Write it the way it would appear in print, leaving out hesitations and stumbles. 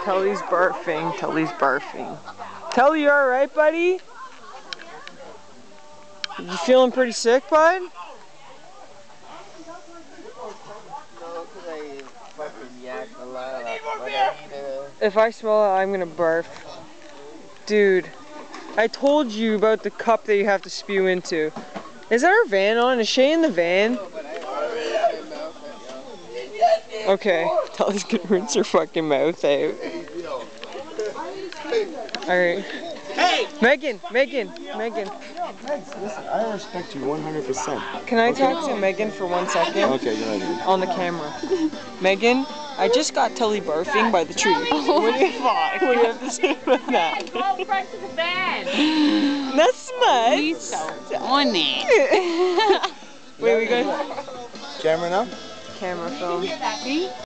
Telly's barfing. Telly's barfing. Telly, you alright, buddy? You feeling pretty sick, bud? No, because I fucking yacked a lot. If I smell it, I'm gonna barf. Dude, I told you about the cup that you have to spew into. Is our van on? Is Shay in the van? Okay, Telly's gonna rinse her fucking mouth out. Alright. Hey! Megan! Listen, I respect you 100%. Can I talk to Megan for 1 second? Okay, go ahead. On the camera. Megan, I just got Telly barfing by the tree. What do you have to say about that? Go front to the van. That's smart. He's so on it. Wait, we got Camera now? camera film.